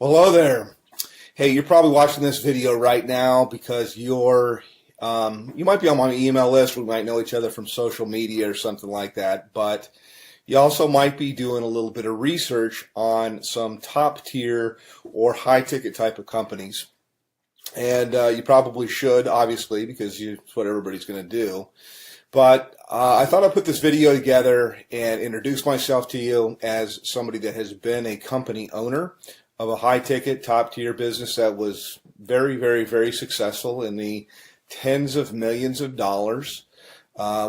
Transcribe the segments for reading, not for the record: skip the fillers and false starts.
Hello there. Hey, you're probably watching this video right now because you might be on my email list. We might know each other from social media or something like that. But you also might be doing a little bit of research on some top tier or high ticket type of companies. And you probably should, obviously, because it's what everybody's going to do. But I thought I'd put this video together and introduce myself to you as somebody that has been a company owner of a high-ticket, top-tier business that was very, very, very successful in the tens of millions of dollars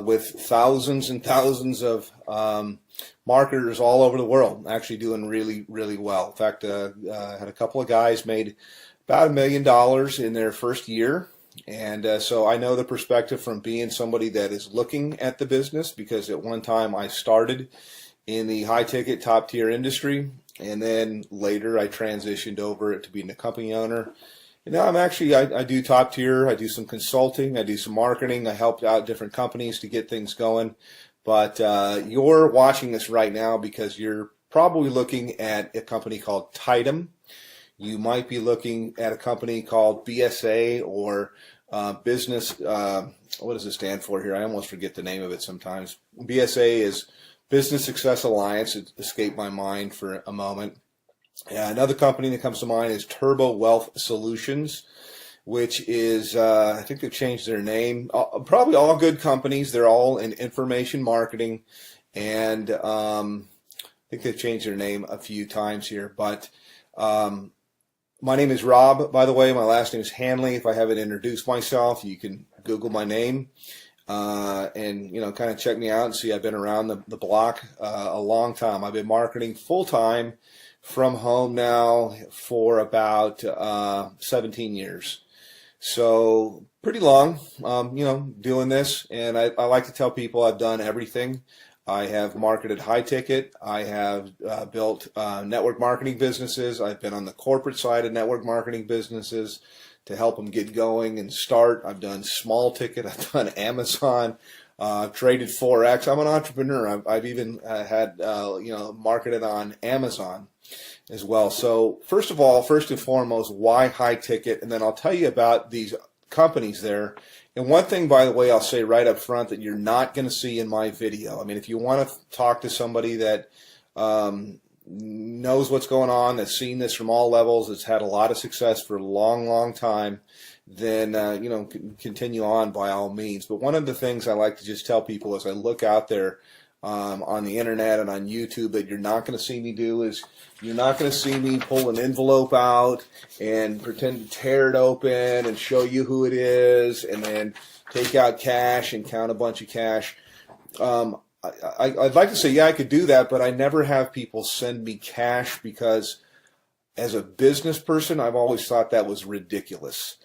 with thousands and thousands of marketers all over the world, actually doing really, really well. In fact, I had a couple of guys made about $1 million in their first year. And so I know the perspective from being somebody that is looking at the business, because at one time I started in the high-ticket, top-tier industry, and then later I transitioned over to being a company owner. And now I do top-tier, I do some consulting, I do some marketing, I helped out different companies to get things going. But you're watching this right now because you're probably looking at a company called Tidem. You might be looking at a company called BSA or business, what does it stand for here? I almost forget the name of it sometimes. BSA is Business Success Alliance. It escaped my mind for a moment. Another company that comes to mind is Turbo Wealth Solutions, which is, I think they've changed their name. Probably all good companies. They're all in information marketing. And I think they've changed their name a few times here. But my name is Rob, by the way. My last name is Hanley. If I haven't introduced myself, you can Google my name and kind of check me out and see I've been around the block a long time. I've been marketing full time from home now for about 17 years. So pretty long, doing this. And I like to tell people I've done everything. I have marketed high ticket. I have built network marketing businesses. I've been on the corporate side of network marketing businesses to help them get going and start. I've done small ticket. I've done Amazon. I've traded Forex. I'm an entrepreneur. I've even had marketed on Amazon as well. So first and foremost, why high ticket? And then I'll tell you about these companies there. And one thing, by the way, I'll say right up front that you're not going to see in my video. I mean, if you want to talk to somebody that knows what's going on, that's seen this from all levels, that's had a lot of success for a long, long time, then, continue on by all means. But one of the things I like to just tell people as I look out there on the internet and on YouTube that you're not going to see me do is you're not going to see me pull an envelope out and pretend to tear it open and show you who it is and then take out cash and count a bunch of cash. I'd like to say, yeah, I could do that, but I never have people send me cash because as a business person, I've always thought that was ridiculous.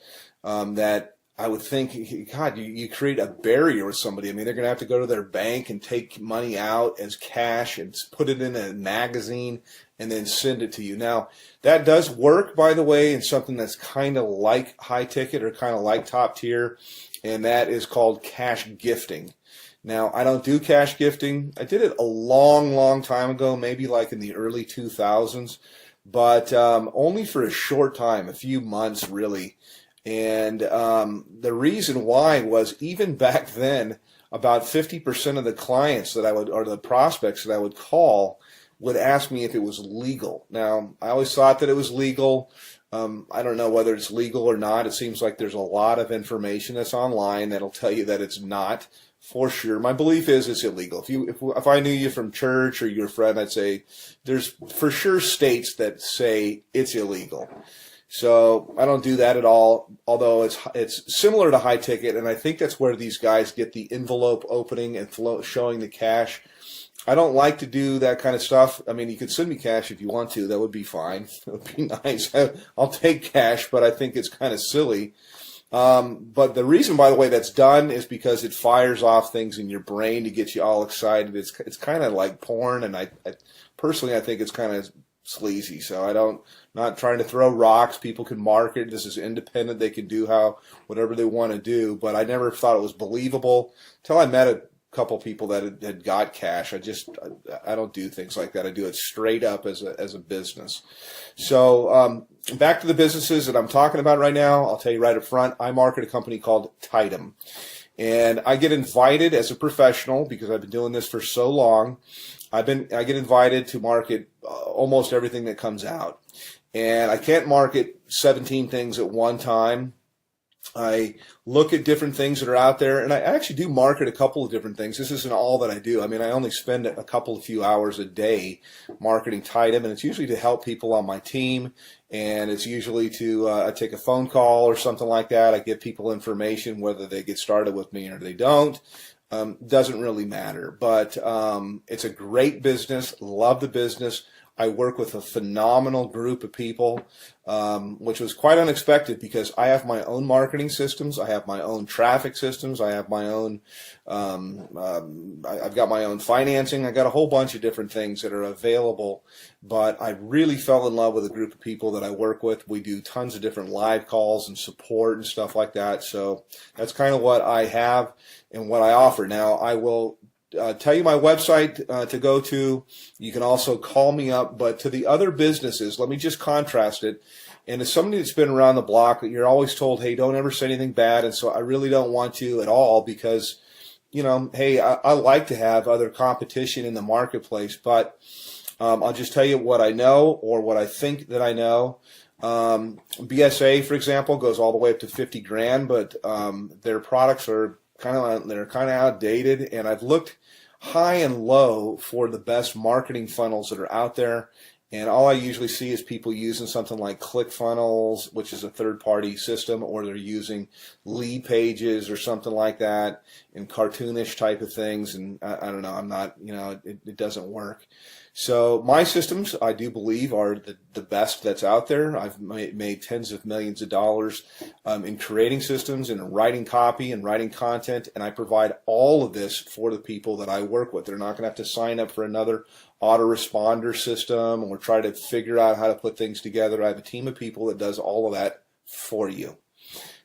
That I would think, God, you create a barrier with somebody. I mean, they're going to have to go to their bank and take money out as cash and put it in a magazine and then send it to you. Now, that does work, by the way, in something that's kind of like high ticket or kind of like top tier, and that is called cash gifting. Now, I don't do cash gifting. I did it a long, long time ago, maybe like in the early 2000s, but only for a short time, a few months really. And the reason why was even back then, about 50% of the clients that I would, or the prospects that I would call, would ask me if it was legal. Now, I always thought that it was legal. I don't know whether it's legal or not. It seems like there's a lot of information that's online that'll tell you that it's not for sure. My belief is it's illegal. If I knew you from church or you're a friend, I'd say there's for sure states that say it's illegal. So I don't do that at all, although it's similar to high ticket, and I think that's where these guys get the envelope opening and showing the cash. I don't like to do that kind of stuff. I mean, you could send me cash if you want to. That would be fine. It would be nice. I'll take cash, but I think it's kind of silly. But the reason, by the way, that's done is because it fires off things in your brain to get you all excited. It's kind of like porn, and I personally think it's kind of sleazy. So not trying to throw rocks. People can market. This is independent. They can do whatever they want to do. But I never thought it was believable until I met couple people that had got cash. I don't do things like that. I do it straight up as a business. So back to the businesses that I'm talking about right now. I'll tell you right up front, I market a company called Tidem. And I get invited as a professional, because I've been doing this for so long. I get invited to market almost everything that comes out. And I can't market 17 things at one time. I look at different things that are out there, and I actually do market a couple of different things. This isn't all that I do. I mean, I only spend a few hours a day marketing Tidem, and it's usually to help people on my team, and it's usually to I take a phone call or something like that. I give people information, whether they get started with me or they don't. Doesn't really matter, but it's a great business. Love the business. I work with a phenomenal group of people, which was quite unexpected, because I have my own marketing systems. I have my own traffic systems. I have my own, I've got my own financing. I got a whole bunch of different things that are available, but I really fell in love with a group of people that I work with. We do tons of different live calls and support and stuff like that. So that's kind of what I have and what I offer. Now, I will tell you my website to go to. You can also call me up. But to the other businesses, let me just contrast it. And as somebody that's been around the block, you're always told, hey, don't ever say anything bad. And so I really don't want to at all, because, you know, hey, I like to have other competition in the marketplace. But I'll just tell you what I know, or what I think that I know. BSA, for example, goes all the way up to 50 grand, but their products are kind of outdated, and I've looked high and low for the best marketing funnels that are out there, and all I usually see is people using something like ClickFunnels, which is a third-party system, or they're using Lead Pages or something like that, and cartoonish type of things, and I don't know, I'm not, you know, it doesn't work. So my systems, I do believe, are the best that's out there. I've made tens of millions of dollars in creating systems and writing copy and writing content, and I provide all of this for the people that I work with. They're not going to have to sign up for another autoresponder system or try to figure out how to put things together. I have a team of people that does all of that for you.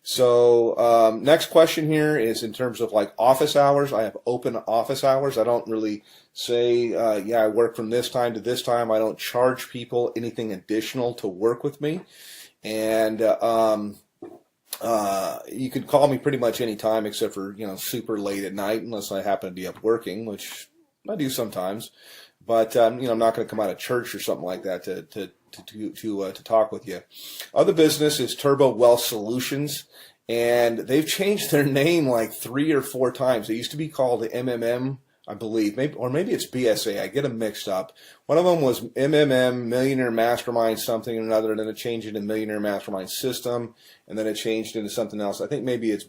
So next question here is in terms of like office hours. I have open office hours. I don't really say, yeah, I work from this time to this time. I don't charge people anything additional to work with me. And you can call me pretty much any time except for, you know, super late at night, unless I happen to be up working, which I do sometimes. But, you know, I'm not going to come out of church or something like that to talk with you. Other business is Turbo Wealth Solutions, and they've changed their name like 3 or 4 times. They used to be called MMM, I believe, maybe it's BSA. I get them mixed up. One of them was MMM, Millionaire Mastermind something or another, and then it changed into Millionaire Mastermind System, and then it changed into something else. I think maybe it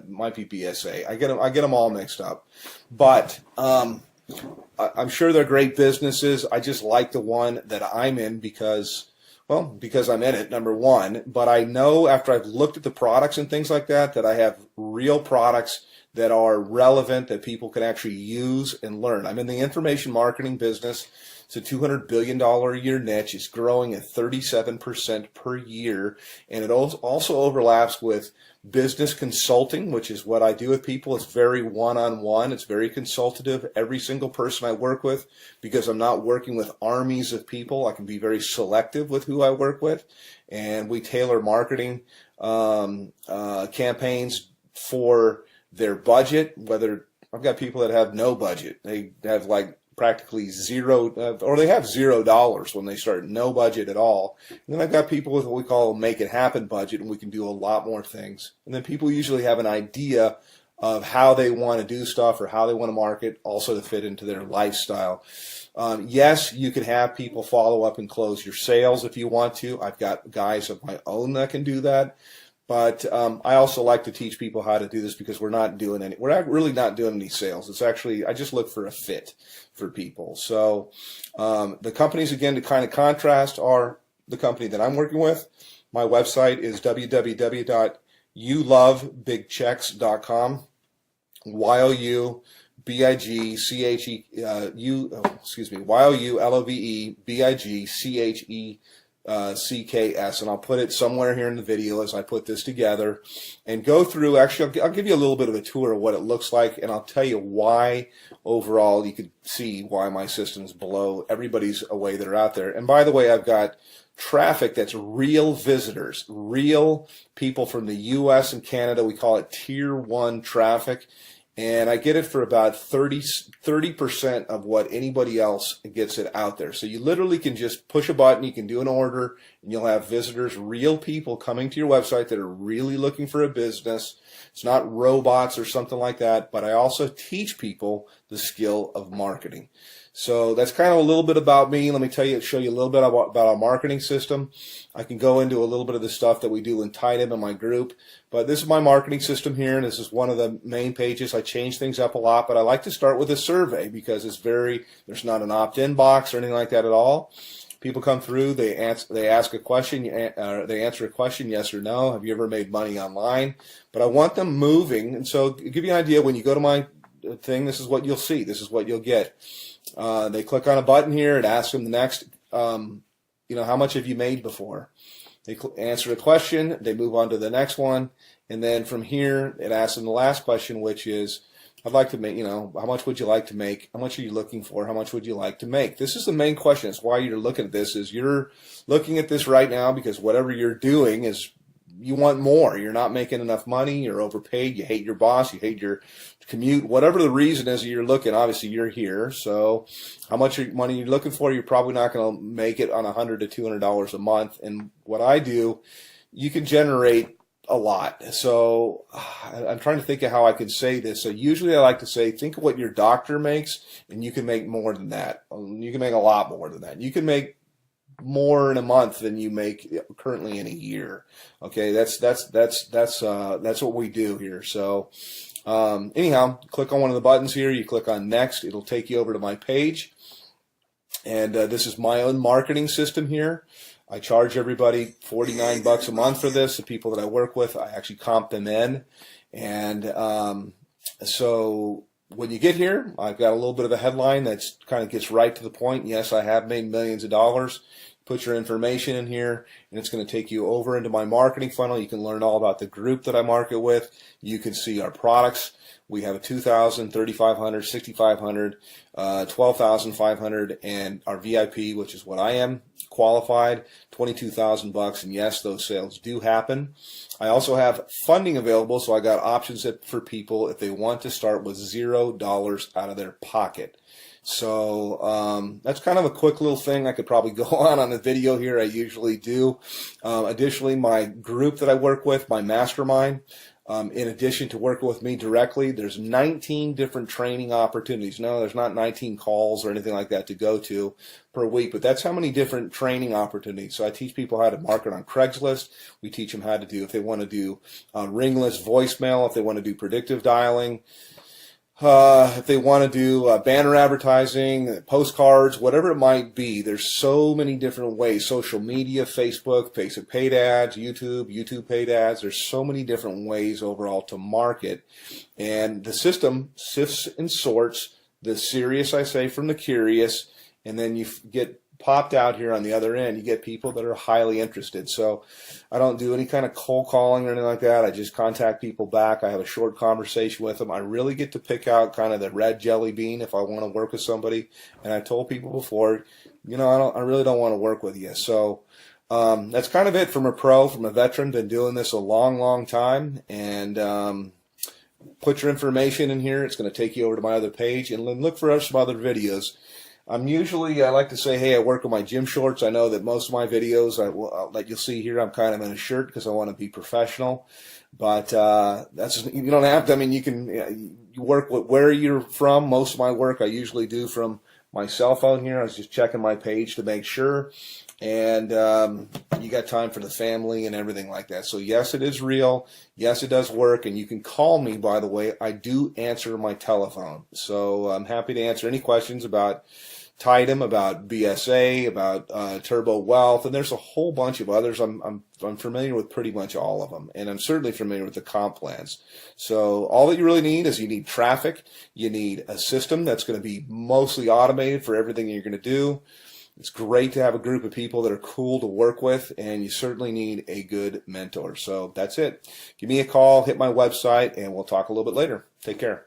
might be BSA. I get them all mixed up, but I'm sure they're great businesses. I just like the one that I'm in because I'm in it, number one. But I know after I've looked at the products and things like that, that I have real products that are relevant, that people can actually use and learn. I'm in the information marketing business. It's a $200 billion a year niche. It's growing at 37% per year. And it also overlaps with business consulting, which is what I do with people. It's very one-on-one. It's very consultative. Every single person I work with, because I'm not working with armies of people, I can be very selective with who I work with. And we tailor marketing campaigns for their budget. Whether I've got people that have no budget. They have like practically zero, or they have $0 when they start, no budget at all. And then I've got people with what we call a make it happen budget, and we can do a lot more things. And then people usually have an idea of how they want to do stuff or how they want to market, also to fit into their lifestyle. Yes, you can have people follow up and close your sales if you want to. I've got guys of my own that can do that. But I also like to teach people how to do this, because we're not really not doing any sales. It's actually, I just look for a fit for people. So the companies, again, to kind of contrast, are the company that I'm working with. My website is www.youlovebigchecks.com. YOULOVEBIGCHE CKS, and I'll put it somewhere here in the video as I put this together and go through. Actually, I'll give you a little bit of a tour of what it looks like, and I'll tell you why overall you could see why my system's below everybody's away that are out there. And by the way, I've got traffic that's real visitors, real people from the US and Canada. We call it tier 1 traffic. And I get it for about 30% of what anybody else gets it out there. So you literally can just push a button, you can do an order, and you'll have visitors, real people coming to your website that are really looking for a business. It's not robots or something like that, but I also teach people the skill of marketing. So that's kind of a little bit about me. Let me show you a little bit about our marketing system. I can go into a little bit of the stuff that we do in Tidem in my group, but this is my marketing system here, and this is one of the main pages. I change things up a lot, but I like to start with a survey because there's not an opt-in box or anything like that at all. People come through, they ask a question, they answer a question, yes or no. Have you ever made money online? But I want them moving, and so to give you an idea, when you go to my thing, this is what you'll see. This is what you'll get. They click on a button here. It asks them the next, how much have you made before? They answer a question. They move on to the next one. And then from here, it asks them the last question, which is, I'd like to make, how much would you like to make? How much are you looking for? How much would you like to make? This is the main question. It's why you're looking at this, is you're looking at this right now because whatever you're doing is you want more. You're not making enough money. You're overpaid. You hate your boss. You hate your commute. Whatever the reason is you're looking, obviously you're here. So how much money you're looking for, you're probably not going to make it on $100 to $200 a month. And what I do, you can generate a lot. So I'm trying to think of how I can say this. So usually I like to say, think of what your doctor makes, and you can make more than that. You can make a lot more than that. You can make more in a month than you make currently in a year. Okay, that's what we do here. So anyhow, click on one of the buttons here. You click on next. It'll take you over to my page. And this is my own marketing system here. I charge everybody $49 a month for this. The people that I work with, I actually comp them in. And so when you get here, I've got a little bit of a headline that's kind of gets right to the point. Yes, I have made millions of dollars. Put your information in here, and it's going to take you over into my marketing funnel. You can learn all about the group that I market with. You can see our products. We have a $2,000, $3,500, $6,500, $12,500, and our VIP, which is what I am, qualified, $22,000. And yes, those sales do happen. I also have funding available, so I got options for people if they want to start with $0 out of their pocket. So that's kind of a quick little thing. I could probably go on the video here. I usually do. Additionally, my group that I work with, my mastermind, in addition to working with me directly, there's 19 different training opportunities. No, there's not 19 calls or anything like that to go to per week, but that's how many different training opportunities. So I teach people how to market on Craigslist. We teach them how to do, if they want to do ringless voicemail, if they want to do predictive dialing, if they want to do banner advertising, postcards, whatever it might be. There's so many different ways. Social media, Facebook paid ads, YouTube paid ads. There's so many different ways overall to market. And the system sifts and sorts the serious, I say, from the curious, and then you get popped out here on the other end. You get people that are highly interested. So I don't do any kind of cold calling or anything like that. I just contact people back. I have a short conversation with them. I really get to pick out kind of the red jelly bean if I want to work with somebody. And I told people before, I really don't want to work with you. So that's kind of it from a veteran, been doing this a long, long time. And put your information in here. It's going to take you over to my other page, and then look for some other videos. I like to say, hey, I work with my gym shorts. I know that most of my videos that you'll see here, I'm kind of in a shirt because I want to be professional. But you don't have to. I mean, you work with where you're from. Most of my work I usually do from my cell phone here. I was just checking my page to make sure. And you got time for the family and everything like that. So yes, it is real. Yes, it does work. And you can call me, by the way. I do answer my telephone. So I'm happy to answer any questions about Tidem, about BSA, about Turbo Wealth, and there's a whole bunch of others. I'm familiar with pretty much all of them, and I'm certainly familiar with the comp plans. So all that you really need is you need traffic. You need a system that's going to be mostly automated for everything you're going to do. It's great to have a group of people that are cool to work with, and you certainly need a good mentor. So that's it. Give me a call, hit my website, and we'll talk a little bit later. Take care.